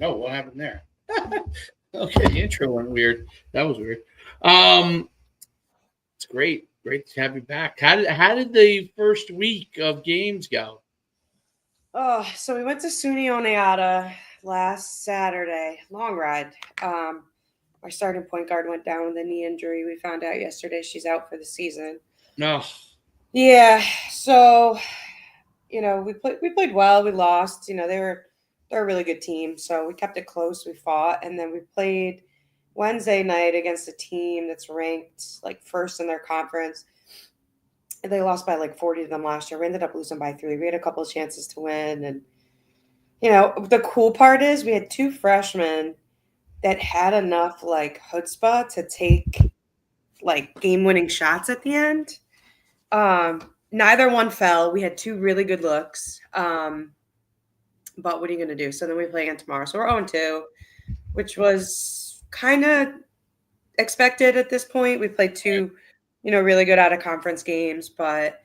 Oh, what happened there? Okay, the intro went weird. That was weird. Um, it's great. Great to have you back. How did the first week of games go? Oh, so we went to SUNY Oneata last Saturday. Long ride. Um, our starting point guard went down with a knee injury. We found out yesterday she's out for the season. No. Yeah, so we played well. We lost. They're a really good team, so we kept it close. We fought, and then we played Wednesday night against a team that's ranked like first in their conference. They lost by like 40 to them last year. We ended up losing by 3. We had a couple of chances to win, and the cool part is we had 2 freshmen that had enough like chutzpah to take like game-winning shots at the end. Neither one fell. We had 2 really good looks. But what are you going to do? So then we play again tomorrow. So we're 0-2, which was kind of expected at this point. We played 2, really good out of conference games, but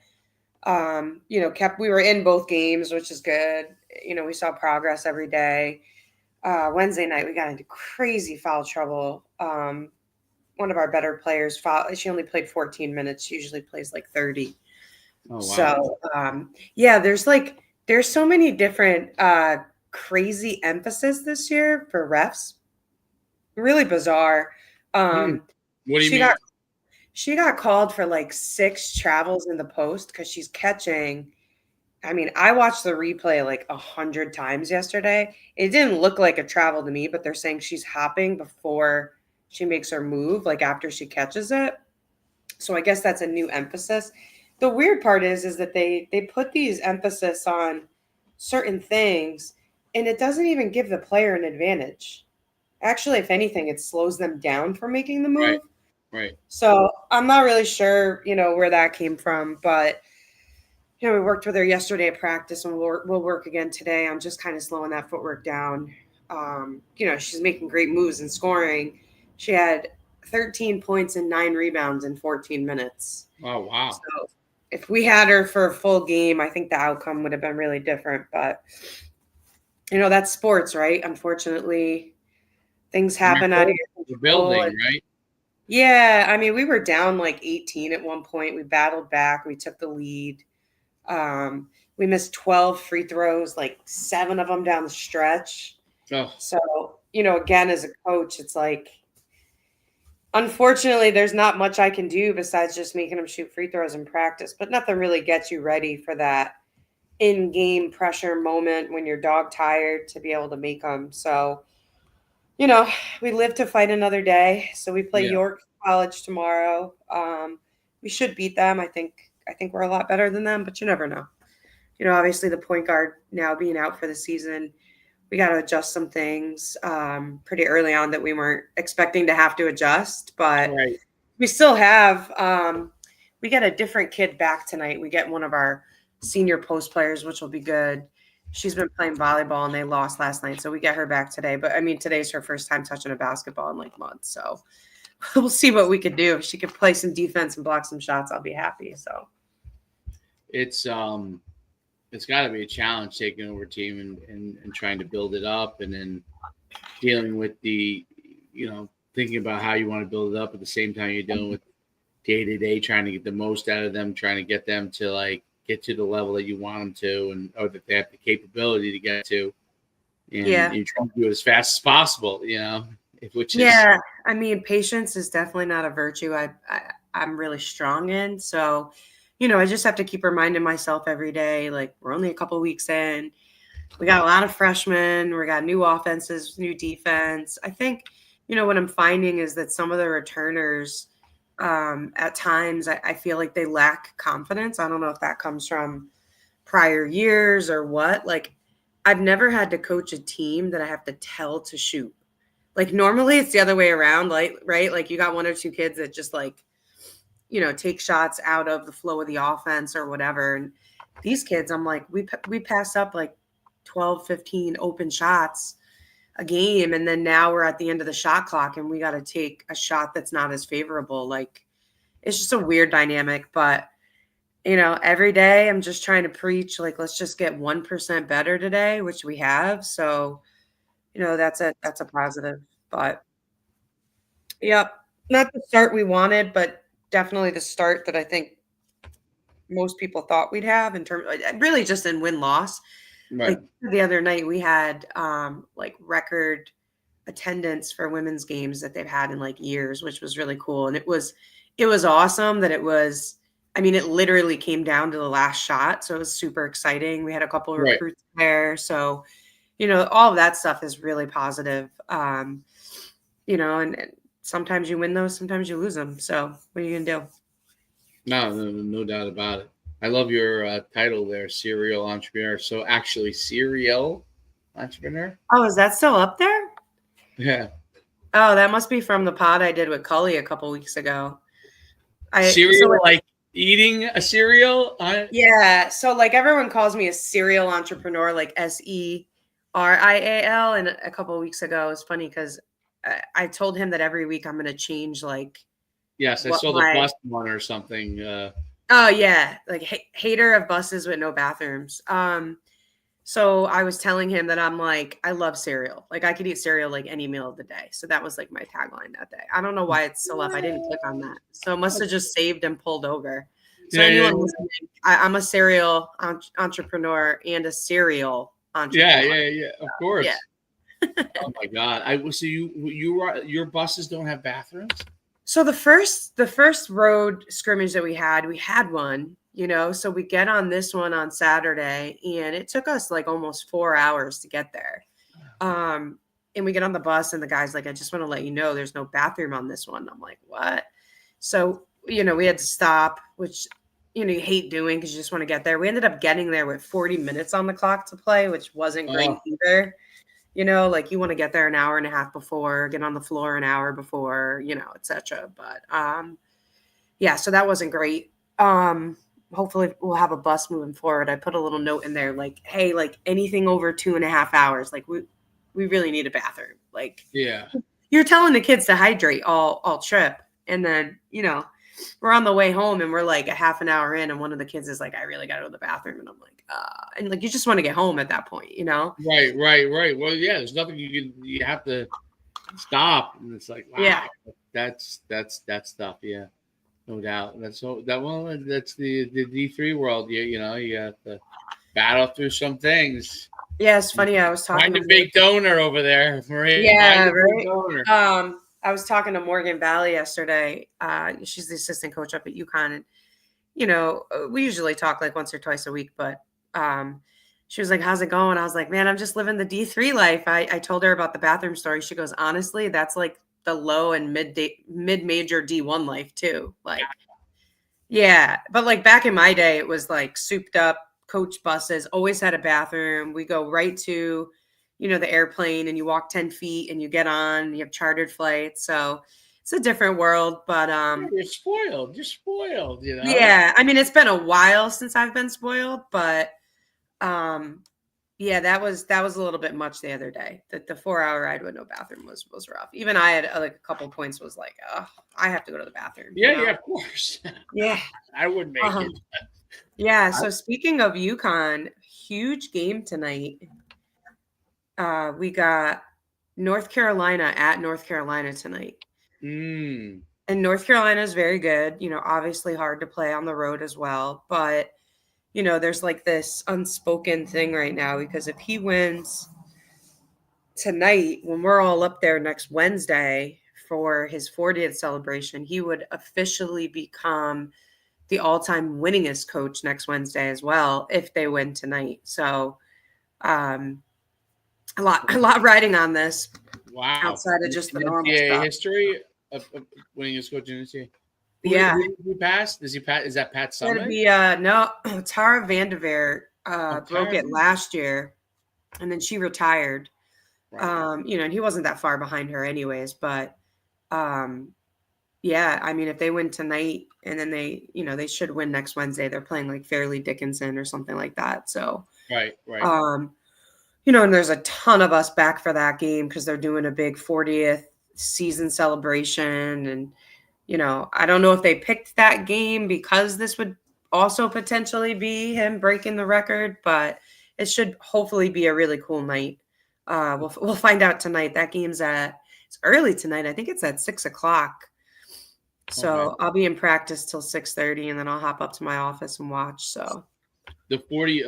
we were in both games, which is good. We saw progress every day. Wednesday night we got into crazy foul trouble. One of our better players fouled. She only played 14 minutes. She usually plays like 30. Oh wow. So yeah, there's so many different crazy emphasis this year for refs. Really bizarre. Hmm. Um, What do you she mean? got she got called for like 6 travels in the post because she's catching. I mean, I watched the replay like 100 times yesterday. It didn't look like a travel to me, but they're saying she's hopping before she makes her move, like after she catches it. So I guess that's a new emphasis. The weird part is that they put these emphasis on certain things, and it doesn't even give the player an advantage. Actually, if anything, it slows them down from making the Right. move. Right. So I'm not really sure, where that came from, but we worked with her yesterday at practice, and we'll work again today on just kind of slowing that footwork down. She's making great moves and scoring. She had 13 points and 9 rebounds in 14 minutes. Oh wow. So if we had her for a full game, I think the outcome would have been really different. But that's sports, right? Unfortunately, things And happen out of your we're control. building, And right? yeah, I mean, we were down like 18 at one point. We battled back. We took the lead. Um, we missed 12 free throws, like 7 of them down the stretch. Oh, So, again, as a coach, it's like, unfortunately, there's not much I can do besides just making them shoot free throws in practice, but nothing really gets you ready for that in game pressure moment when you're dog tired to be able to make them. So, you know, we live to fight another day. So we play yeah. York College tomorrow. We should beat them. I think we're a lot better than them, but you never know. Obviously the point guard now being out for the season, we got to adjust some things pretty early on that we weren't expecting to have to adjust, but Right. we still have. We get a different kid back tonight. We get one of our senior post players, which will be good. She's been playing volleyball and they lost last night, so we get her back today. But I mean, today's her first time touching a basketball in like months, so we'll see what we could do. If she could play some defense and block some shots, I'll be happy. So It's it's got to be a challenge taking over a team and trying to build it up, and then dealing with the, thinking about how you want to build it up at the same time you're dealing with day to day, trying to get the most out of them, trying to get them to like get to the level that you want them to, and or that they have the capability to get to, and yeah, you're trying to do it as fast as possible, which is yeah. I mean, patience is definitely not a virtue I'm really strong in. So, I just have to keep reminding myself every day, like we're only a couple weeks in. We got a lot of freshmen. We got new offenses, new defense. I think, what I'm finding is that some of the returners, at times, I feel like they lack confidence. I don't know if that comes from prior years or what. Like, I've never had to coach a team that I have to tell to shoot. Like, normally it's the other way around, like, right? Like, you got 1 or 2 kids that just like, take shots out of the flow of the offense or whatever. And these kids, I'm like, we pass up like 12, 15 open shots a game. And then now we're at the end of the shot clock and we got to take a shot that's not as favorable. Like, it's just a weird dynamic. But, every day I'm just trying to preach, like, let's just get 1% better today, which we have. So, That's a positive. But yep, not the start we wanted, but definitely the start that I think most people thought we'd have in terms really just in win-loss. Like Right. the other night we had like record attendance for women's games that they've had in like years, which was really cool. And it was awesome that it was I mean, it literally came down to the last shot. So it was super exciting. We had a couple of Right. recruits there. So, all of that stuff is really positive. And sometimes you win those, sometimes you lose them. So what are you gonna do? No doubt about it. I love your title there, serial entrepreneur. So actually, serial entrepreneur. Oh, is that still up there? Yeah. Oh, that must be from the pod I did with Cully a couple weeks ago. Cereal, like eating a cereal. Yeah, so like everyone calls me a serial entrepreneur, like SERIAL. And a couple of weeks ago, it's funny because I told him that every week I'm going to change like Yes, I what saw the my bus one or something. oh yeah, like hater of buses with no bathrooms. So I was telling him that I'm like I love cereal, like I could eat cereal like any meal of the day. So that was like my tagline that day. I don't know why it's still up. I didn't click on that, so it must have just saved and pulled over. So Yeah, anyone listening, I'm a serial entrepreneur and a serial yeah, entrepreneur. yeah, yeah. Of Yeah. course. Oh my God! So your buses don't have bathrooms? So the first road scrimmage that we had one, so we get on this one on Saturday and it took us like almost 4 hours to get there. And we get on the bus and the guy's like, I just want to let you know there's no bathroom on this one. I'm like, what? So, we had to stop, which, you hate doing because you just want to get there. We ended up getting there with 40 minutes on the clock to play, which wasn't great Oh, either. Like you want to get there an hour and a half before, get on the floor an hour before, etc. But yeah, so that wasn't great. Hopefully we'll have a bus moving forward. I put a little note in there like, hey, like anything over 2.5 hours, like we really need a bathroom. Like yeah. you're telling the kids to hydrate all trip. And then, we're on the way home and we're like a half an hour in and one of the kids is like, I really got to go to the bathroom. And I'm like, and like, you just want to get home at that point, Right, right, right. Well, yeah. There's nothing you have to stop, and it's like, wow, Yeah. that's tough. Yeah, no doubt. That's so that one. That's the D3 world. You have to battle through some things. Yeah. It's funny. I was talking Find a to big donor over there, Marie. Find Yeah, a big right. donor. I was talking to Morgan Valley yesterday. She's the assistant coach up at UConn, and we usually talk like once or twice a week. But she was like, "How's it going?" I was like, "Man, I'm just living the D3 life." I told her about the bathroom story. She goes, "Honestly, that's like the low and mid major D1 life too." Like, yeah, but like back in my day, it was like souped up coach buses, always had a bathroom. We go right to, the airplane and you walk 10 feet and you get on, you have chartered flights. So it's a different world. But Yeah, you're spoiled. You're spoiled. yeah, I mean, it's been a while since I've been spoiled, but yeah, that was a little bit much the other day. The 4 hour ride with no bathroom was rough. Even I had like a couple points was like, oh, I have to go to the bathroom. Yeah, yeah, of course. Yeah. I would make it. Yeah. So speaking of UConn, huge game tonight. We got North Carolina at North Carolina tonight. Mm. And North Carolina is very good, obviously hard to play on the road as well. But, there's like this unspoken thing right now because if he wins tonight, when we're all up there next Wednesday for his 40th celebration, he would officially become the all-time winningest coach next Wednesday as well if they win tonight. So a lot riding on this. Wow. Outside of just the in normal NCAA stuff. history of winning his coach in NCAA. Yeah. Who did he pass? Does he pass? Is that Pat It'd Summitt? be no Tara Vanderveer broke it last year and then she retired. Right. And he wasn't that far behind her anyways, but yeah, I mean if they win tonight and then they should win next Wednesday. They're playing like Fairleigh Dickinson or something like that. So Right. and there's a ton of us back for that game because they're doing a big 40th season celebration. And, I don't know if they picked that game because this would also potentially be him breaking the record, but it should hopefully be a really cool night. We'll find out tonight. That game's it's early tonight. I think it's at 6 o'clock. So Okay. I'll be in practice till 6:30, and then I'll hop up to my office and watch. So The 40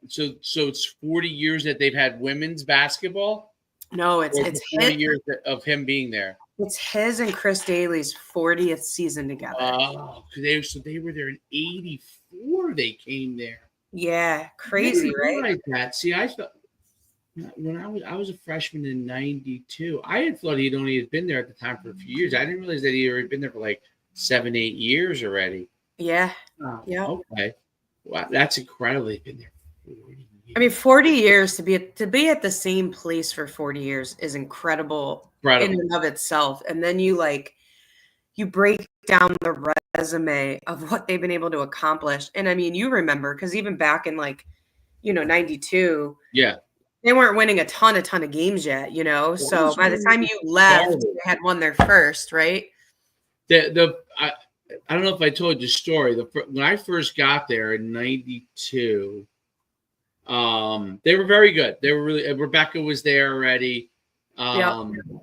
so it's 40 years that they've had women's basketball, no, or is it 40 years of him being there? it's his and Chris Daly's 40th season together. Oh, they were there in 84. They came there. Yeah, I crazy, didn't right? realize that. See, I thought when I was a freshman in '92, I had thought he'd only had been there at the time for a few years. I didn't realize that he'd already been there for like 7, 8 years already. Yeah, Oh, yeah. okay. Wow, that's incredible. They've been there for 40 years. I mean, 40 years to be at the same place for 40 years is incredible in and of itself. And then you break down the resume of what they've been able to accomplish. And I mean, you remember, because even back in 92, Yeah. they weren't winning a ton of games yet, So by the time you left, they had won their first, right? I don't know if I told you the story. When I first got there in '92, they were very good. They were really. Rebecca was there already. It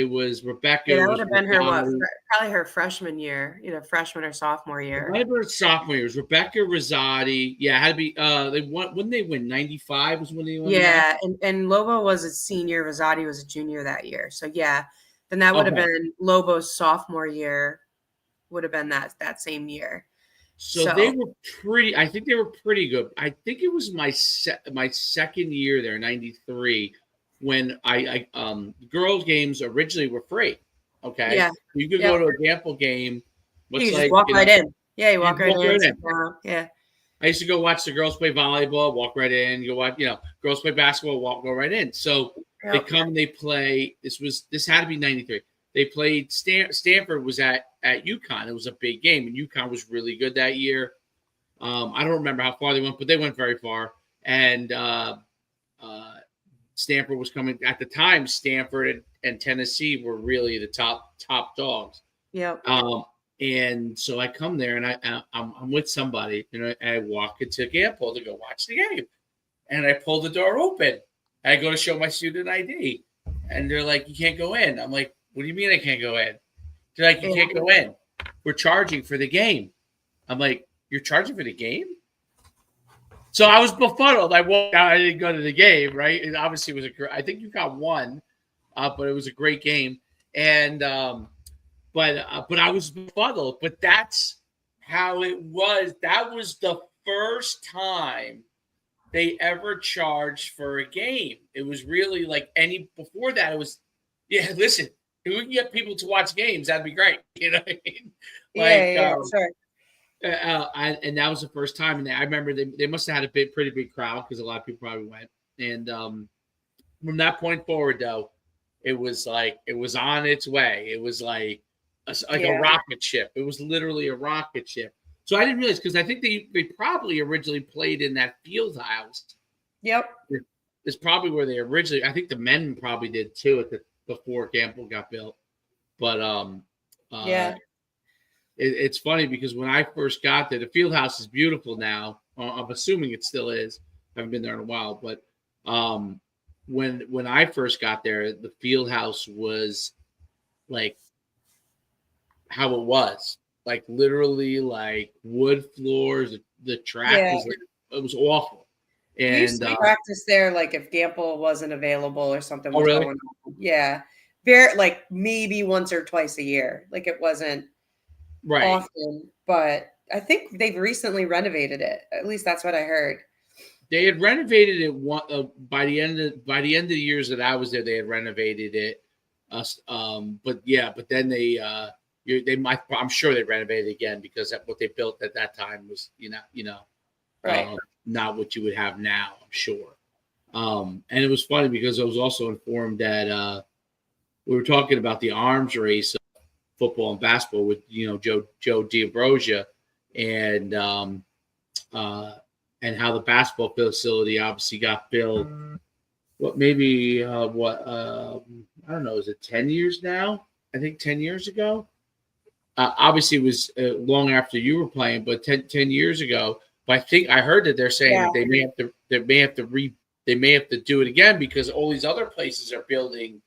was Rebecca. Yeah, that would have been her probably her freshman year, either freshman or sophomore year. Might have been sophomore year. It was Rebecca Rosati. Yeah, it had to be. They won. When they win, '95 was when they won. Yeah, and Lobo was a senior. Rosati was a junior that year. So yeah, then that would have been Lobo's sophomore year. Would have been that same year. So they were pretty. I think they were pretty good. I think it was my second year there, '93, when girls' games originally were free. Okay, yeah, you could go to a Gamble game. You just walk right in. Yeah, you walk right in. Yeah. I used to go watch the girls play volleyball, walk right in. Go watch, girls play basketball, go right in. So they come, they play. This had to be '93. They played Stanford was at UConn. It was a big game, and UConn was really good that year. I don't remember how far they went, but they went very far. And Stanford was coming at the time. Stanford and Tennessee were really the top dogs. Yeah. And so I come there, and I'm with somebody, and I walk into Gamble to go watch the game, and I pull the door open. I go to show my student ID, and they're like, "You can't go in." I'm like, "What do you mean I can't go in?" They're like, "You can't go in. We're charging for the game." I'm like, "You're charging for the game?" So I was befuddled. I walked out. I didn't go to the game, right? It obviously was I think you got one, but it was a great game. And but I was befuddled. But that's how it was. That was the first time they ever charged for a game. It was really before that, it was, listen, if we can get people to watch games, that'd be great. You know what I mean? Sure. And that was the first time. And I remember they must have had a pretty big crowd because a lot of people probably went. And from that point forward, though, it was on its way. It was like a rocket ship. It was literally a rocket ship. So I didn't realize, because I think they probably originally played in that field house. Yep. It's probably where they originally. I think the men probably did too before Gamble got built. But it's funny because when I first got there, the field house is beautiful now. I'm assuming it still is. I haven't been there in a while, but when I first got there, the field house was like how it was. Like literally like wood floors. The track was awful. And we used to practice there, like if Gamble wasn't available or something was going on. Yeah. Very maybe once or twice a year. Like it wasn't often, but I think they've recently renovated it. At least that's what I heard. They had renovated it by the end of the years that I was there. They had renovated it. But then they might. I'm sure they renovated it again because what they built at that time was not what you would have now. I'm sure. And it was funny because I was also informed that we were talking about the arms race of football and basketball with Joe D'Ambrosia and how the basketball facility obviously got built. I don't know, is it 10 years now? I think 10 years ago. Obviously, it was long after you were playing, but 10 years ago. But I think I heard that they're saying that they may have to they may have to do it again because all these other places are building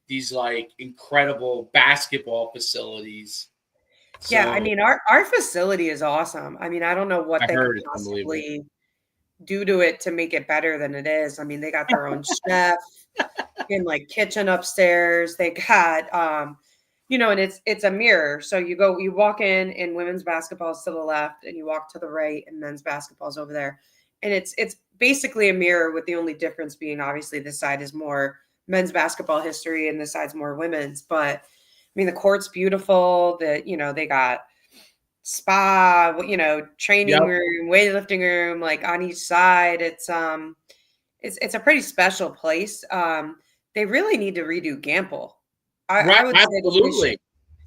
these like incredible basketball facilities. Yeah, I So mean, our facility is awesome. I mean, I don't know what I they could heard it's unbelievable. possibly do to it to make it better than it is. I mean, they got their own chef in like kitchen upstairs. They got and it's a mirror. So you walk in women's basketball's to the left and you walk to the right and men's basketball's over there. And it's basically a mirror with the only difference being obviously this side is more men's basketball history and this side's more women's. But I mean the court's beautiful. They got spa, training Yep. room, weightlifting room, like on each side. It's a pretty special place. They really need to redo Gamble. I Right. would say that Absolutely.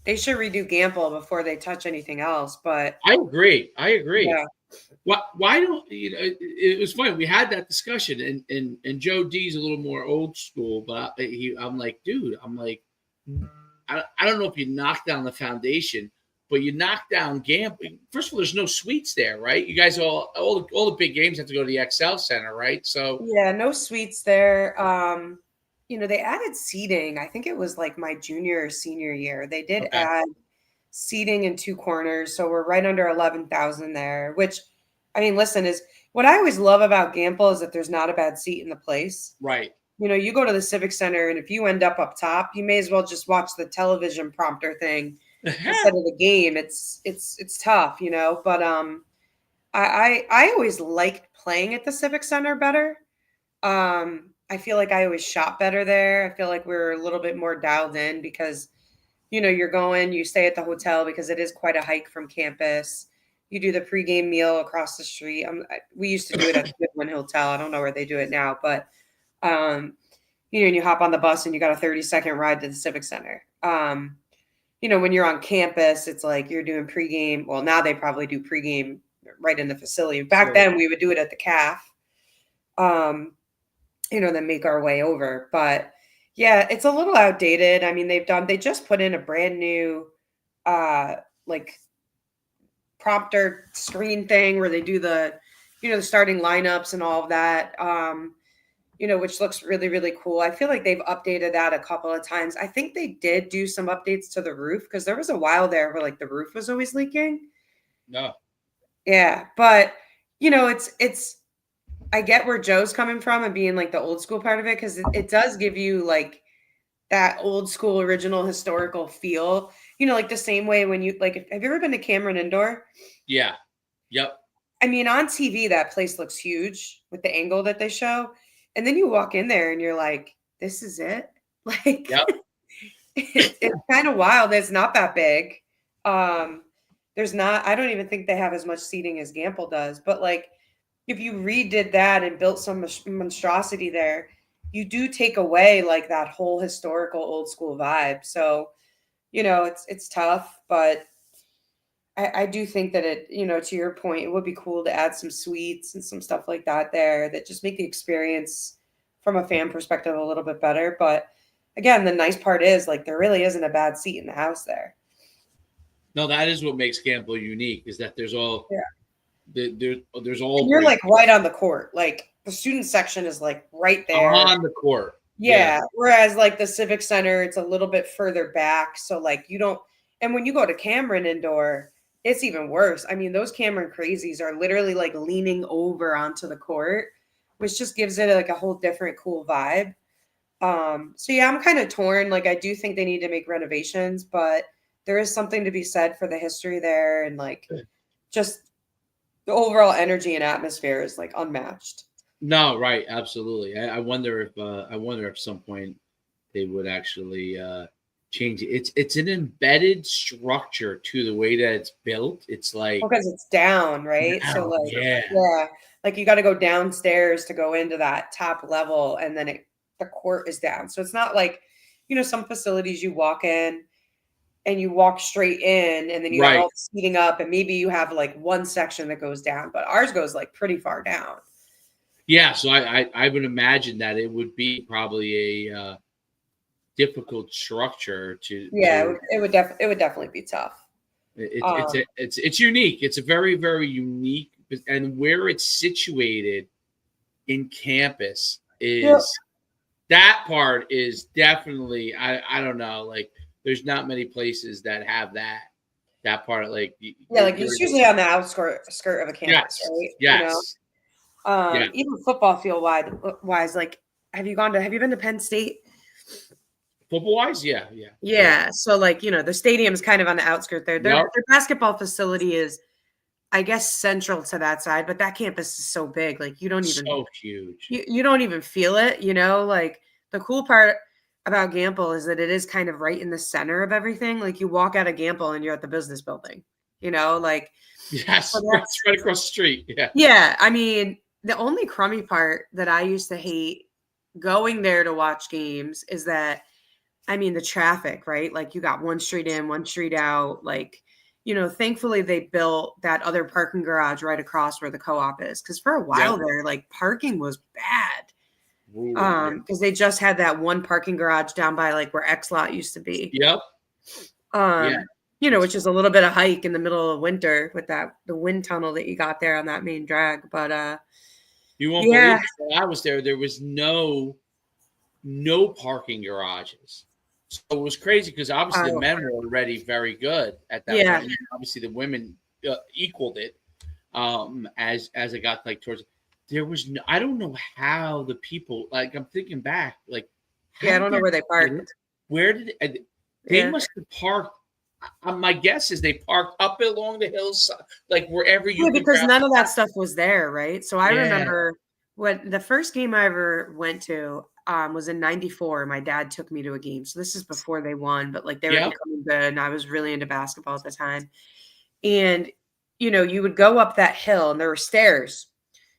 they should redo Gamble before they touch anything else. But I agree. I agree. yeah, Why don't it was funny. We had that discussion, and Joe D's a little more old school, but I'm like, dude, I'm like, I don't know if you knock down the foundation, but you knock down gambling. First of all, there's no suites there, right? You guys all the big games have to go to the XL Center, right? So yeah, no suites there. They added seating. I think it was like my junior or senior year. They did okay, add seating in two corners, so we're right under 11,000 there. Which, I mean, listen, is what I always love about Gamble is that there's not a bad seat in the place. right. You go to the Civic Center, and if you end up top, you may as well just watch the television prompter thing instead of the game. It's tough, But I always liked playing at the Civic Center better. I feel like I always shot better there. I feel like we're a little bit more dialed in because you stay at the hotel because it is quite a hike from campus. You do the pregame meal across the street. We used to do it at the Goodwin Hotel. I don't know where they do it now, but um, and you hop on the bus and you got a 30-second ride to the Civic Center. When you're on campus, it's like you're doing pregame. Well, now they probably do pregame right in the facility. Back Sure. then, we would do it at the CAF, then make our way over. But yeah, it's a little outdated. I mean, they just put in a brand new, like prompter screen thing where they do the starting lineups and all of that. Which looks really, really cool. I feel like they've updated that a couple of times. I think they did do some updates to the roof because there was a while there where like the roof was always leaking. No. Yeah, but it's I get where Joe's coming from and being like the old school part of it because it does give you like that old school original historical feel. Like the same way when you like have you ever been to Cameron Indoor? Yeah. Yep. I mean, on TV, that place looks huge with the angle that they show. And then you walk in there and you're like, this is it? Like, Yep. it's kind of wild. It's not that big. I don't even think they have as much seating as Gamble does. But like, if you redid that and built some monstrosity there, you do take away like that whole historical old school vibe. So, it's tough, but I do think that to your point, it would be cool to add some suites and some stuff like that there that just make the experience from a fan perspective a little bit better. But again, the nice part is like there really isn't a bad seat in the house there. No, that is what makes Gamble unique is that there's all there's all And you're great like right on the court. Like the student section is like right there. on the court. Yeah. Whereas like the Civic Center, it's a little bit further back. So like you don't, and when you go to Cameron Indoor, it's even worse. I mean, those Cameron crazies are literally like leaning over onto the court, which just gives it like a whole different cool vibe. So yeah, I'm kind of torn. Like I do think they need to make renovations, but there is something to be said for the history there and like just the overall energy and atmosphere is like unmatched. No, right, absolutely. I wonder if some point they would actually change it. It's an embedded structure to the way that it's built. It's like Because it's down, right? So down, like yeah, yeah, like you got to go downstairs to go into that top level and then the court is down. So it's not like, some facilities you walk in and you walk straight in and then you have right. all the seating up and maybe you have like one section that goes down, but ours goes like pretty far down. Yeah, so I would imagine that it would be probably a difficult structure to. Yeah, it would definitely be tough. It's unique. It's a very very unique, and where it's situated in campus Yep. is that part is definitely I don't know, like there's not many places that have that part, like Yeah, like it's usually on the skirt of a campus, yes, right? yes, yeah. Even football field wise, like have you been to Penn State? Football wise, yeah. Yeah. So like, the stadium's kind of on the outskirt there. Their Yep. their basketball facility is, I guess, central to that side, but that campus is so big, like So huge. you don't even feel it, like the cool part about Gamble is that it is kind of right in the center of everything. Like you walk out of Gamble and you're at the business building, like so Yes, that's right across the street. Yeah. yeah, I mean, the only crummy part that I used to hate going there to watch games is that, I mean, the traffic, right? Like you got one street in, one street out. Like, thankfully they built that other parking garage right across where the co-op is. Cause for a Yep. while there, like parking was bad. Brutal. Yeah. Because they just had that one parking garage down by like where X Lot used to be. Yep. Yeah. Which is a little bit of hike in the middle of winter with the wind tunnel that you got there on that main drag. But You won't believe yeah. it. When I was there was no parking garages. So it was crazy because obviously the men were already very good at that Yeah. point. And obviously the women equaled it as it got like towards. There was no, I don't know how the people, like I'm thinking back, like Yeah, I don't know where they parked. Where did they must have parked? My guess is they parked up along the hillside, like wherever you. Yeah, could because grab none of that stuff was there, right? So I Yeah. remember when the first game I ever went to was in '94. My dad took me to a game. So this is before they won, but like they were Yep. becoming good, and I was really into basketball at the time. And you would go up that hill, and there were stairs.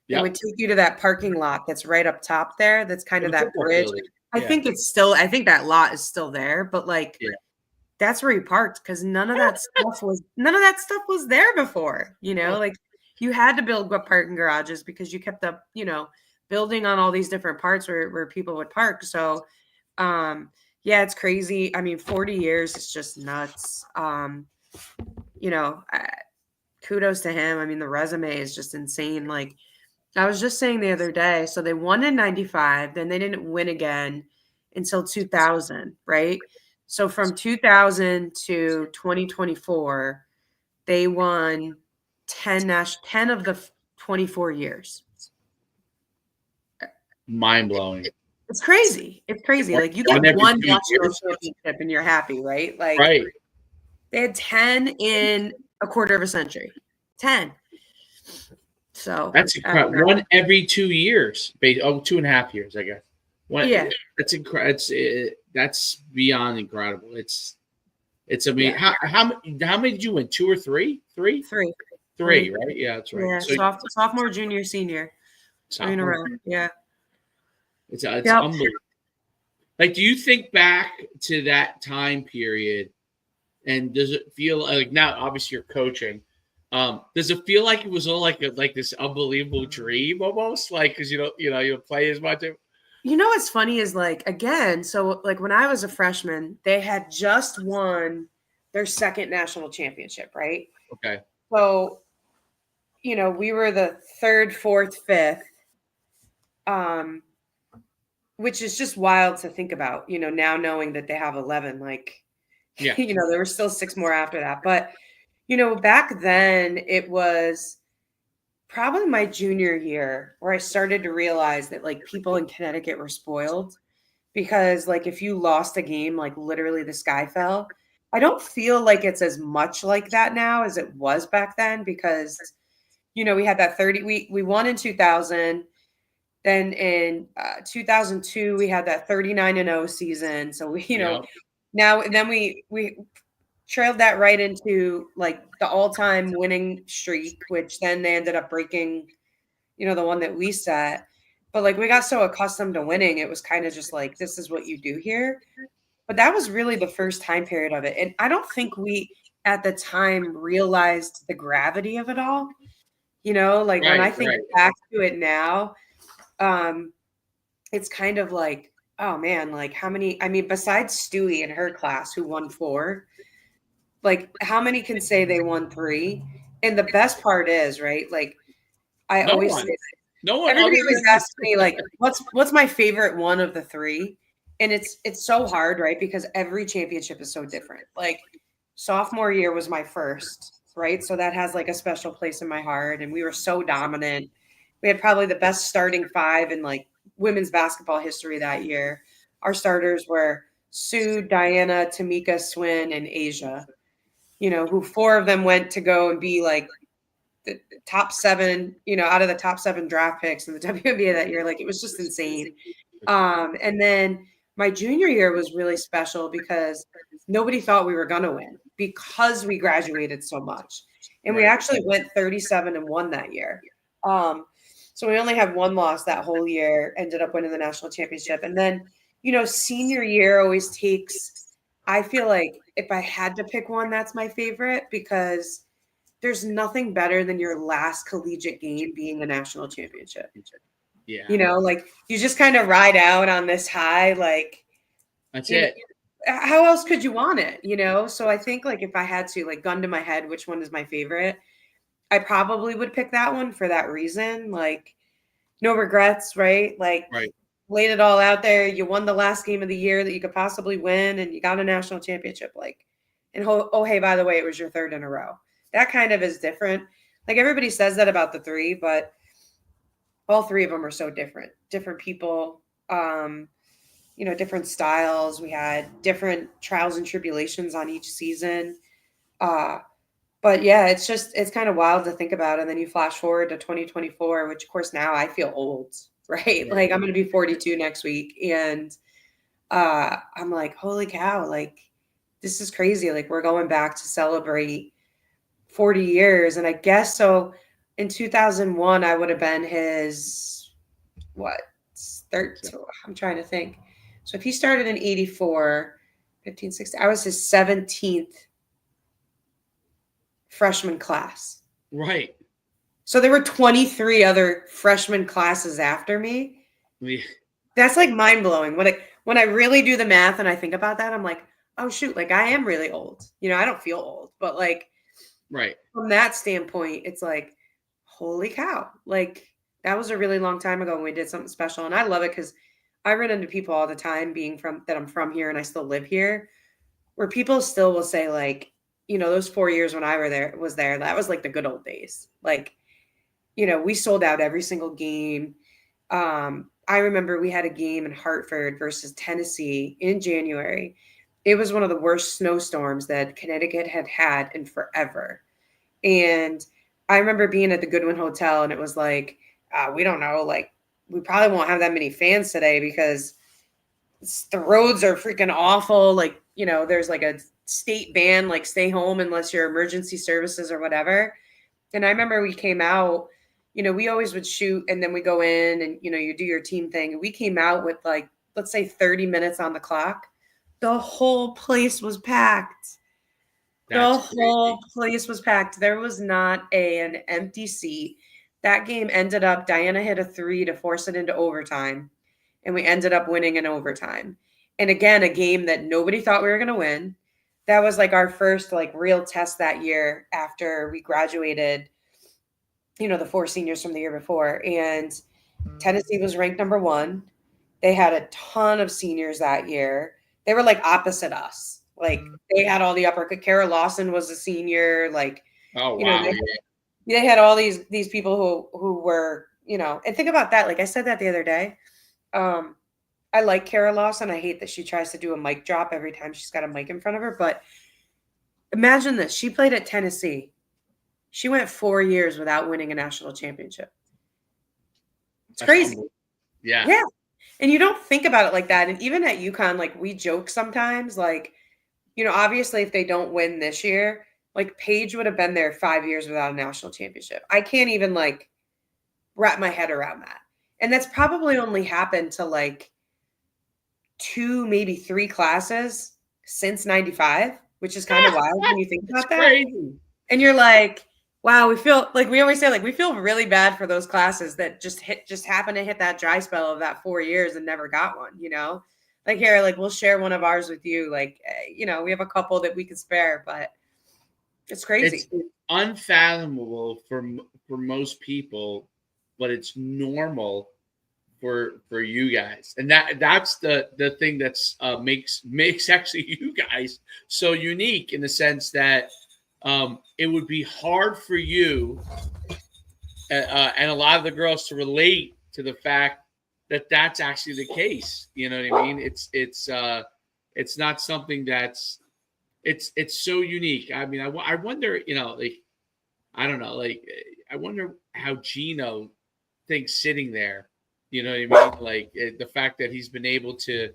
It would Yep. take you to that parking lot that's right up top there. That's kind The of that football bridge. field. I Yeah. think I think that lot is still there, but like Yeah. that's where he parked because none of that stuff was there before. Oh. Like you had to build parking garages because you kept up, building on all these different parts where people would park. So yeah, it's crazy. I mean, 40 years is just nuts. Kudos to him. I mean, the resume is just insane. Like I was just saying the other day, so they won in 95, then they didn't win again until 2000, right? So from 2000 to 2024, they won 10 of the 24 years. Mind blowing. It's crazy. It's crazy. Like you get one national championship and you're happy, right? Like right. They had 10 in a quarter of a century. 10. So that's incredible. One every 2 years. 2.5 years, I guess. Yeah. That's incredible. That's beyond incredible. It's amazing. Yeah. How many did you win? 2 or 3? 3? 3. 3, right? Yeah, that's right. Yeah, So, sophomore, junior, senior. 3 in a row. Yeah. It's unbelievable. Like, do you think back to that time period, and does it feel like now? Obviously, you're coaching. Does it feel like it was all like this unbelievable dream almost? Like, because you don't play as much. What's funny is like again, so like when I was a freshman, they had just won their second national championship, right? Okay. So, we were the third, fourth, fifth, which is just wild to think about. Now knowing that they have 11, like, yeah, there were still 6 more after that, but back then it was probably my junior year where I started to realize that like people in Connecticut were spoiled because like if you lost a game, like literally the sky fell. I don't feel like it's as much like that now as it was back then because we had that 30 we won in 2000. Then in 2002 we had that 39-0 season. So we now and then we trailed that right into like the all-time winning streak, which then they ended up breaking, the one that we set. But like we got so accustomed to winning, it was kind of just like, this is what you do here. But that was really the first time period of it. And I don't think we at the time realized the gravity of it all. Like when I think back to it now, it's kind of like, oh man, like how many, I mean, besides Stewie in her class who won 4, like how many can say they won 3? And the best part is, right? Like I always say, No one Everybody other always than asks me like, what's my favorite one of the three? And it's so hard, right? Because every championship is so different. Like sophomore year was my first, right? So that has like a special place in my heart. And we were so dominant. We had probably the best starting five in like women's basketball history that year. Our starters were Sue, Diana, Tamika, Swin, and Asia. Who four of them went to go and be like the top seven, out of the top seven draft picks in the WNBA that year. Like it was just insane. And then my junior year was really special because nobody thought we were going to win because we graduated so much. And we Right. actually went 37-1 that year. So we only had one loss that whole year, ended up winning the national championship. And then, senior year always takes, I feel like if I had to pick one, that's my favorite because there's nothing better than your last collegiate game being a national championship. Yeah. Like you just kind of ride out on this high, like, That's it. How else could you want it, So I think like if I had to like gun to my head, which one is my favorite, I probably would pick that one for that reason. Like no regrets, right? Like Right. laid it all out there. You won the last game of the year that you could possibly win and you got a national championship. Like, and oh, hey, by the way, it was your third in a row. That kind of is different. Like everybody says that about the three, but all three of them are so different people, different styles. We had different trials and tribulations on each season. But yeah, it's kind of wild to think about. And then you flash forward to 2024, which of course now I feel old, right? Like I'm going to be 42 next week. And I'm like, holy cow, like this is crazy. Like we're going back to celebrate 40 years. And I guess so in 2001, I would have been his, what, 13? I'm trying to think. So if he started in 84, 15, 16, I was his 17th freshman class. Right. So there were 23 other freshman classes after me. Yeah. That's like mind blowing. When I really do the math and I think about that, I'm like, oh shoot, like I am really old. I don't feel old, but like Right. from that standpoint, it's like, holy cow. Like that was a really long time ago when we did something special. And I love it because I run into people all the time being from that I'm from here and I still live here, where people still will say, like, those 4 years when I was there, that was like the good old days. Like, we sold out every single game. I remember we had a game in Hartford versus Tennessee in January. It was one of the worst snowstorms that Connecticut had had in forever. And I remember being at the Goodwin Hotel and it was like, we don't know, like, we probably won't have that many fans today because the roads are freaking awful. Like, there's like a state ban, like stay home unless you're emergency services or whatever. And I remember we came out, we always would shoot and then we go in and, you do your team thing. And we came out with like, let's say 30 minutes on the clock. The whole place was packed. The whole place was packed. There was not an empty seat. That game ended up, Diana hit a 3 to force it into overtime. And we ended up winning in overtime. And again, a game that nobody thought we were going to win. That was like our first like real test that year after we graduated, the four seniors from the year before. And Tennessee was ranked number 1. They had a ton of seniors that year. They were like opposite us. Like they had all the upper. Kara Lawson was a senior. Like, Oh wow. They had all these people who were, and think about that. Like I said that the other day. I like Kara Lawson. I hate that she tries to do a mic drop every time she's got a mic in front of her. But imagine this. She played at Tennessee. She went 4 years without winning a national championship. It's crazy. Yeah. Yeah. And you don't think about it like that. And even at UConn, like we joke sometimes, like, obviously if they don't win this year, like Paige would have been there 5 years without a national championship. I can't even like wrap my head around that. And that's probably only happened to like 2, maybe 3 classes since 95, which is kind of wild when you think about that. Crazy. And you're like, wow, we feel like we always say, like, we feel really bad for those classes that just happen to hit that dry spell of that 4 years and never got one, Like here, like we'll share one of ours with you. Like, we have a couple that we could spare, but it's crazy. It's unfathomable for most people but it's normal for you guys, and that's the thing that's makes actually you guys so unique in the sense that it would be hard for you and a lot of the girls to relate to the fact that that's actually the case. You know what I mean? It's not something that's it's so unique. I mean, I wonder, like I don't know, like I wonder how Gino thinks sitting there. You know what I mean? Like the fact that he's been able to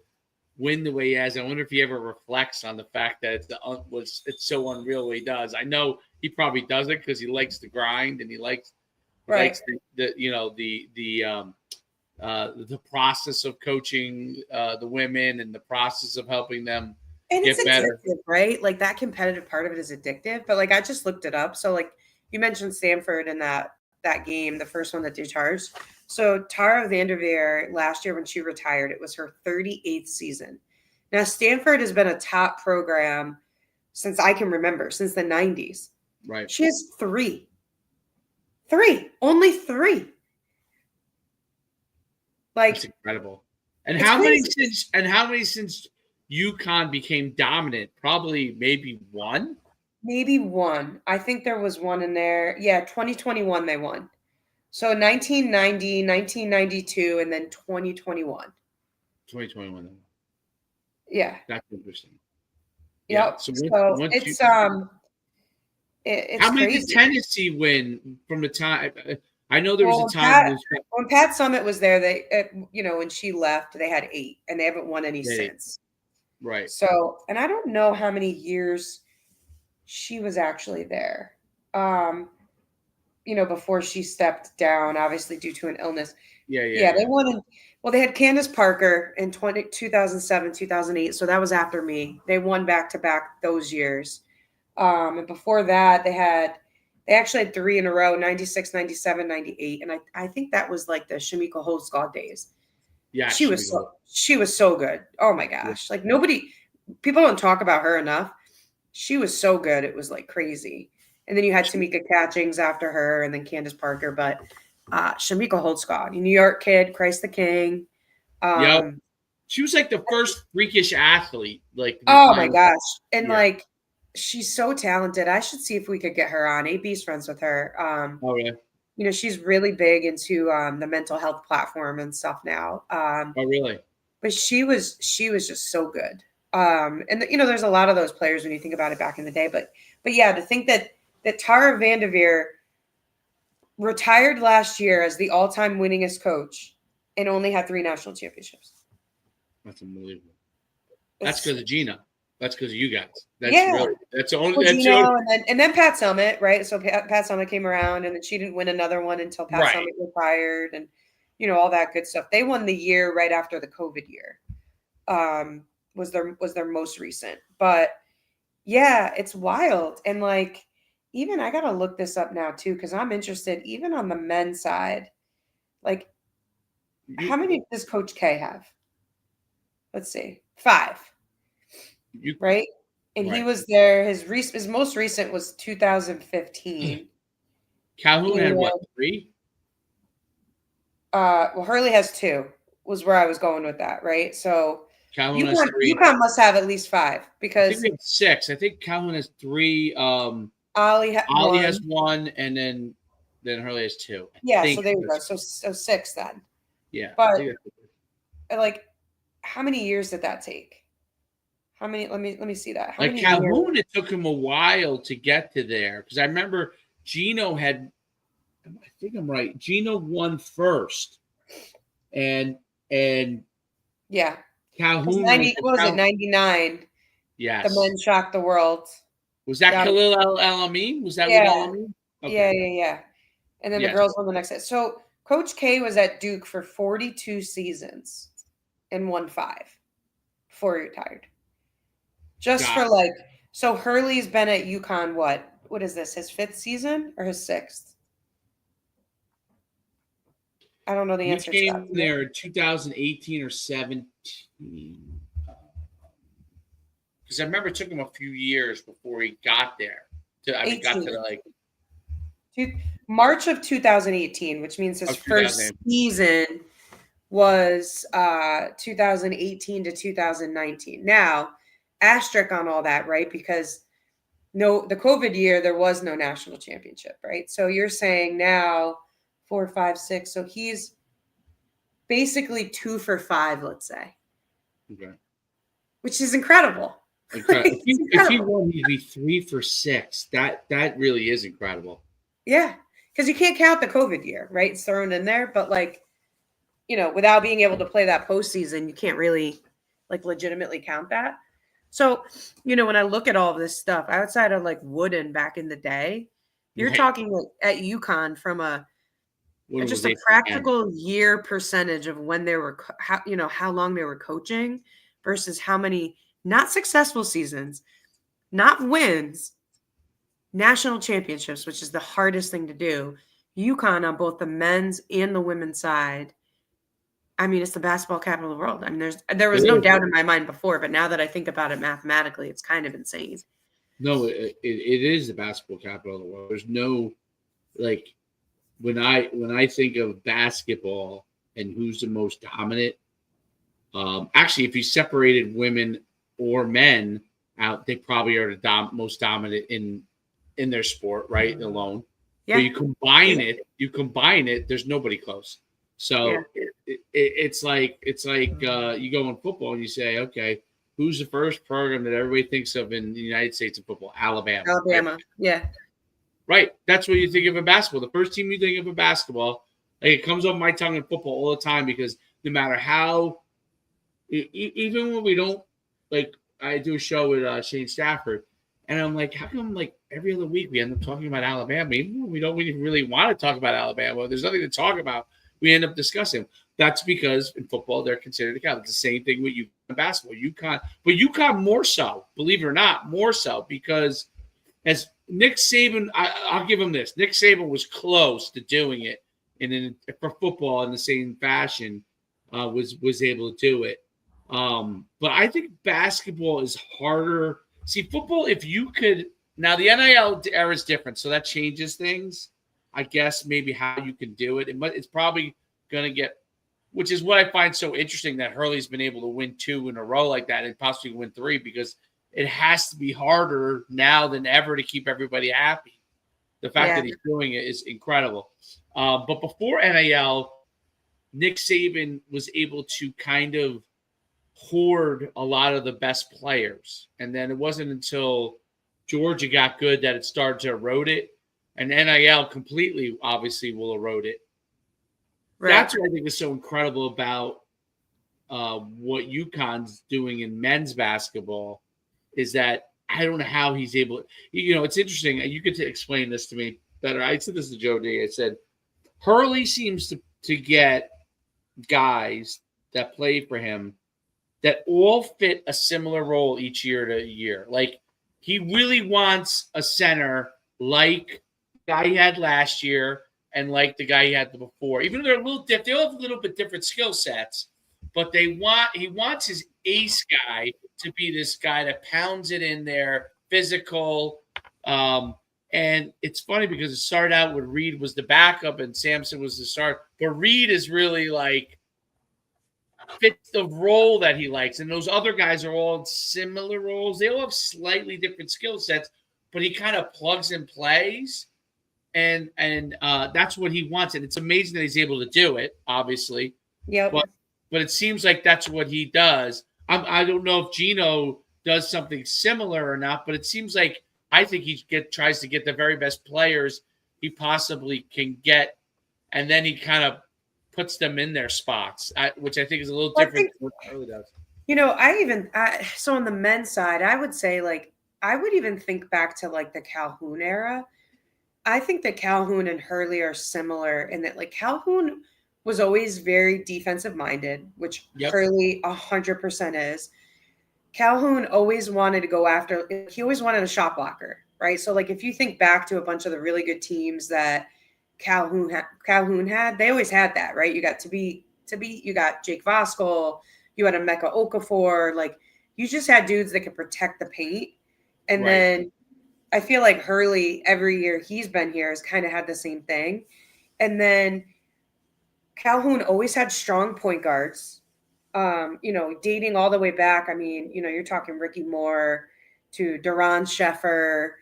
win the way he has. I wonder if he ever reflects on the fact that it's so unreal what he does. I know he probably does it because he likes to grind and he likes Right. the process of coaching the women and the process of helping them And it's get better. addictive, right? Like that competitive part of it is addictive. But like I just looked it up. So like you mentioned Stanford in that game, the first one that they charged. So Tara Vanderveer last year when she retired, it was her 38th season. Now Stanford has been a top program since I can remember, since the 90s. Right. She has three. Only three. Like that's incredible. And how many since UConn became dominant? Probably maybe one. Maybe one. I think there was one in there. Yeah, 2021 they won. So 1990, 1992, and then 2021. 2021. Yeah. That's interesting. Yeah. So it's it's how many crazy. did Tennessee win from the time? I know there was a Well, time when Pat Summitt was there, they when she left, they had 8, and they haven't won any since. Right. So, and I don't know how many years she was actually there. Before she stepped down, obviously due to an illness. Yeah. They won they had Candace Parker in 2007, 2008. So that was after me. They won back-to-back those years. And before that, they actually had 3 in a row, 96, 97, 98. And I think that was like the Shamika Holdsclaw days. Yeah. She was so good. Oh my gosh. Like people don't talk about her enough. She was so good. It was like crazy. And then you had Tamika Catchings after her and then Candace Parker. But Shamika Holdsclaw, New York kid, Christ the King. She was like the first freakish athlete. Like, oh my gosh. And like, she's so talented. I should see if we could get her on. AB's friends with her. Oh, yeah. She's really big into the mental health platform and stuff now. Oh, really? But she was just so good. And there's a lot of those players when you think about it back in the day. But yeah, to think that Tara Vanderveer retired last year as the all-time winningest coach and only had 3 national championships. That's unbelievable. That's because of Gina. That's because of you guys. That's the only. And then Pat Summitt, right? So Pat Summitt came around, and then she didn't win another one until Pat Summitt retired, and all that good stuff. They won the year right after the COVID year. Was their most recent, but yeah, it's wild. And like, even I gotta look this up now too because I'm interested. Even on the men's side, like, how many does Coach K have? Let's see, 5. Right? And he was there. His most recent was 2015. Calhoun had what, 3? Well, Hurley has 2. Was where I was going with that, right? So Calhoun has 3. UConn must have at least 5 because I think we have 6. I think Calhoun has 3. Ollie has 1, and then Hurley has 2. Yeah, so there we go. So 6 then. Yeah, but like, how many years did that take? How many? Let me see that. How many Calhoun, it took him a while to get to there because I remember Gino had. I think I'm right. Gino won first, and yeah, Calhoun. What was it? 99. Yes, the men shocked the world. Was that Khalil El-Amin? Was that with El-Amin? Okay. Yeah. And then the girls won the next set. So Coach K was at Duke for 42 seasons and won 5 before he retired. So Hurley's been at UConn, what is this, his 5th season or his 6th? I don't know the answer to that. He came there in 2018 or 17. Because I remember it took him a few years before he got there. March of 2018, which means his Oh, first 2008. season was 2018 to 2019. Now, asterisk on all that, right? Because the COVID year, there was no national championship, right? So you're saying now 4, 5, 6. So he's basically 2 for 5, let's say, Okay. which is incredible. Incredible. It's If he incredible. won, he'd be 3 for 6. That really is incredible. Yeah. Because you can't count the COVID year, right? It's thrown in there. But like, without being able to play that postseason, you can't really like legitimately count that. So, when I look at all of this stuff outside of like Wooden back in the day, you're Right. talking like at UConn from When just was a 8 for 10? practical year percentage of when they were, how long they were coaching versus how many not successful seasons, not wins, national championships, which is the hardest thing to do. UConn on both the men's and the women's side. I mean, it's the basketball capital of the world. I mean, there It was no is. doubt in my mind before, but now that I think about it mathematically, it's kind of insane. No, it is the basketball capital of the world. There's no like when I think of basketball and who's the most dominant. Actually, if you separated women or men out, they probably are the most dominant in their sport, right? Alone. But Yeah, you combine it. There's nobody close. yeah, So it's like you go in football and you say, okay, who's the first program that everybody thinks of in the United States in football? Alabama, right? Alabama. Yeah, Right. That's what you think of in basketball. The first team you think of in basketball, like it comes off my tongue in football all the time because no matter how, even when we don't, like I do a show with Shane Stafford, and I'm like, how come like every other week we end up talking about Alabama, even when we don't really want to talk about Alabama? There's nothing to talk about. We end up discussing. That's because in football they're considered a count. It's the same thing with UConn basketball. UConn, but UConn more so, believe it or not, more so because as Nick Saban, I'll give him this. Nick Saban was close to doing it, and then for football in the same fashion, was able to do it. But I think basketball is harder. See, football, if you could now the NIL era is different, so that changes things. I guess maybe how you can do it. It's probably going to get, which is what I find so interesting that Hurley's been able to win 2 in a row like that and possibly win 3 because it has to be harder now than ever to keep everybody happy. The fact yeah, that he's doing it is incredible. But before NIL, Nick Saban was able to kind of hoard a lot of the best players. And then it wasn't until Georgia got good that it started to erode it. And NIL completely, obviously, will erode it. right. That's what I think is so incredible about what UConn's doing in men's basketball is that I don't know how he's able. It's interesting. You could explain this to me better. I said this to Joe D. I said Hurley seems to get guys that play for him that all fit a similar role each year to year. Like he really wants a center like the guy he had last year and like the guy he had before. Even though they're a little different, they all have a little bit different skill sets, but he wants his ace guy to be this guy that pounds it in there, physical. And it's funny because it started out with Reed was the backup and Sampson was the start, but Reed is really like fits the role that he likes. And those other guys are all similar roles. They all have slightly different skill sets, but he kind of plugs and plays. And that's what he wants. And it's amazing that he's able to do it, obviously. Yep. But it seems like that's what he does. I don't know if Gino does something similar or not, but it seems like I think he tries to get the very best players he possibly can get, and then he kind of puts them in their spots, which I think is a little Well, I different think, than what Hurley does. so on the men's side, I would say like, I would even think back to like the Calhoun era. I think that Calhoun and Hurley are similar in that like Calhoun was always very defensive minded, which Yep. Hurley 100% is. Calhoun always wanted to go after, he always wanted a shot blocker, right? So like if you think back to a bunch of the really good teams that Calhoun had, they always had that, right? You got you got Jake Voskuhl, you had a Emeka Okafor, like you just had dudes that could protect the paint. And Right. then I feel like Hurley every year he's been here has kind of had the same thing. And then Calhoun always had strong point guards. Dating all the way back. I mean, you're talking Ricky Moore to Duran Sheffer,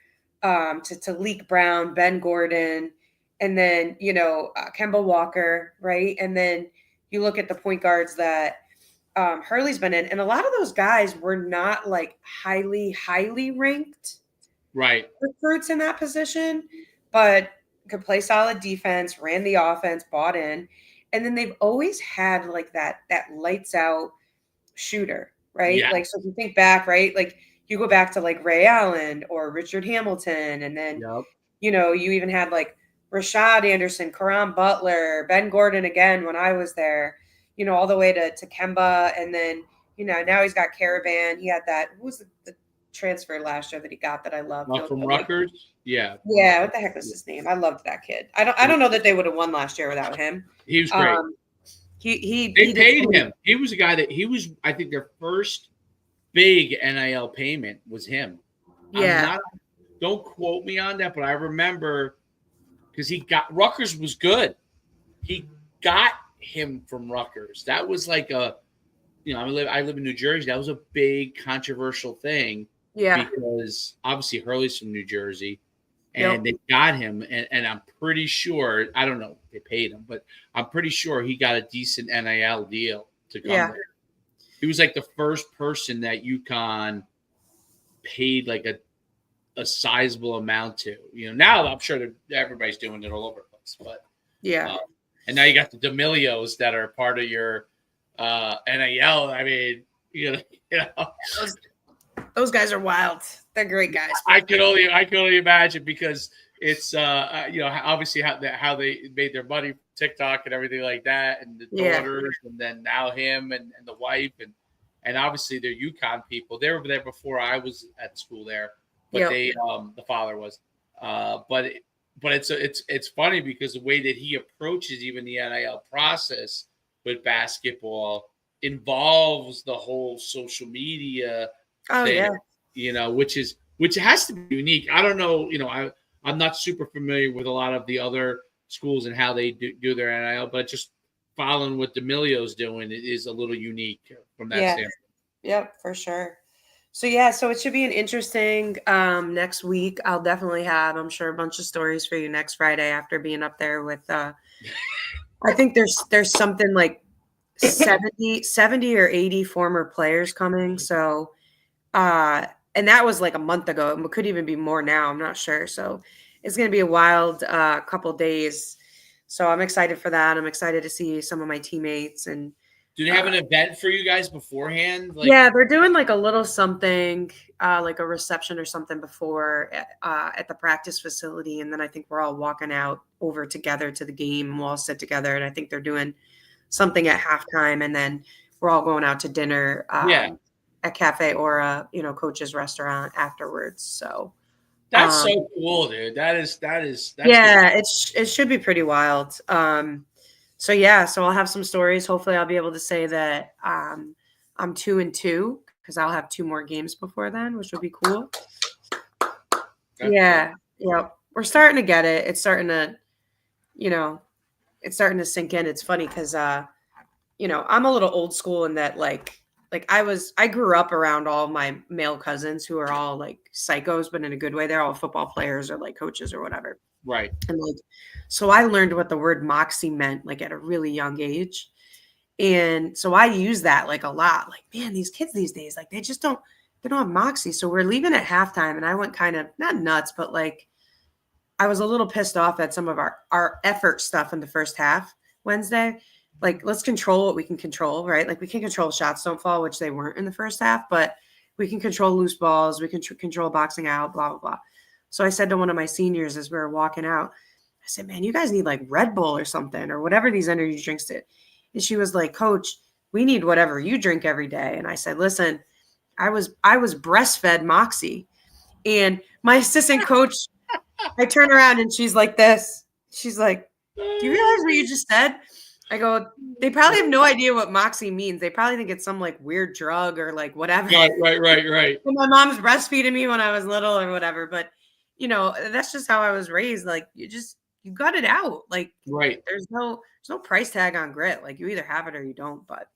to Leek Brown, Ben Gordon, and then, Kemba Walker, right? And then you look at the point guards that Hurley's been in, and a lot of those guys were not like highly, highly ranked Right. recruits in that position, but could play solid defense, ran the offense, bought in. And then they've always had like that lights out shooter, right? Yeah. Like, so if you think back, right? Like you go back to like Ray Allen or Richard Hamilton, and then Yep. you even had like Rashad Anderson, Karan Butler, Ben Gordon again when I was there, all the way to Kemba. And then, now he's got Caravan. He had that, who was the transfer last year that he got that I loved? From Rutgers. Yeah. Yeah, what the heck was his name? I loved that kid. I don't know that they would have won last year without him. He was great. They paid him. He was a guy that I think their first big NIL payment was him. Yeah. Don't quote me on that, but I remember because Rutgers was good. He got him from Rutgers. That was like I live in New Jersey. That was a big controversial thing. Yeah. Because obviously Hurley's from New Jersey. And they got him, and I'm pretty sure, I don't know if they paid him, but I'm pretty sure he got a decent NIL deal to come there. He was like the first person that UConn paid like a sizable amount to. Now I'm sure that everybody's doing it all over the place. But and now you got the D'Amelios that are part of your NIL. I mean, Those guys are wild. They're great guys. I could only imagine because it's obviously how they made their money, TikTok and everything like that, and the daughters, and then now him and the wife, and obviously they're UConn people. They were there before I was at school there, but they the father was. But it's funny because the way that he approaches even the NIL process with basketball involves the whole social media. Oh thing, which has to be unique. I don't know, I'm not super familiar with a lot of the other schools and how they do their NIL, but just following what D'Amelio's doing is a little unique from that standpoint. Yep, for sure. So so it should be an interesting next week. I'll definitely have, I'm sure, a bunch of stories for you next Friday after being up there with I think there's something like 70 or 80 former players coming. So and that was like a month ago. It could even be more now. I'm not sure. So it's going to be a wild couple days. So I'm excited for that. I'm excited to see some of my teammates. And do they have an event for you guys beforehand? They're doing like a little something, like a reception or something before at the practice facility. And then I think we're all walking out over together to the game. We'll all sit together. And I think they're doing something at halftime. And then we're all going out to dinner. At Cafe Aura, coach's restaurant afterwards. So that's so cool, dude. That's it should be pretty wild. So I'll have some stories. Hopefully I'll be able to say that I'm 2-2 because I'll have 2 more games before then, which would be cool. Cool. We're starting to get it. It's starting to sink in. It's funny because I'm a little old school in that I grew up around all my male cousins who are all like psychos, but in a good way. They're all football players or like coaches or whatever. Right. And so I learned what the word moxie meant like at a really young age. And so I use that like a lot. Like, man, these kids these days, like they don't have moxie. So we're leaving at halftime and I went kind of not nuts, but like I was a little pissed off at some of our effort stuff in the first half Wednesday. Like, let's control what we can control, right? Like, we can control shots don't fall, which they weren't in the first half, but we can control loose balls. We can control boxing out, blah, blah, blah. So I said to one of my seniors as we were walking out, I said, man, you guys need like Red Bull or something or whatever these energy drinks did. And she was like, Coach, we need whatever you drink every day. And I said, listen, I was breastfed Moxie. And my assistant coach, I turn around and she's like this. She's like, do you realize what you just said? I go, they probably have no idea what Moxie means. They probably think it's some like weird drug or like whatever. Right. Well, my mom's breastfeeding me when I was little or whatever. But that's just how I was raised. Like you got it out. Like Right. there's no price tag on grit. Like you either have it or you don't. But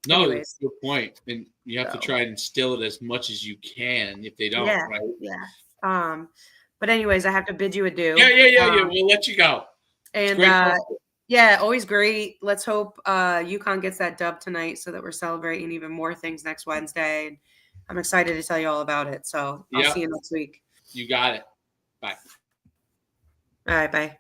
No, that's anyways, a good point. And you have to so try and instill it as much as you can if they don't, yeah, right? yeah. But anyways, I have to bid you Yeah, adieu. yeah, yeah, yeah. We'll let you go. It's And great talking. yeah, always great. Let's hope UConn gets that dub tonight so that we're celebrating even more things next Wednesday. And I'm excited to tell you all about it. So I'll see Yep, you next week. you got it. Bye. All right, bye.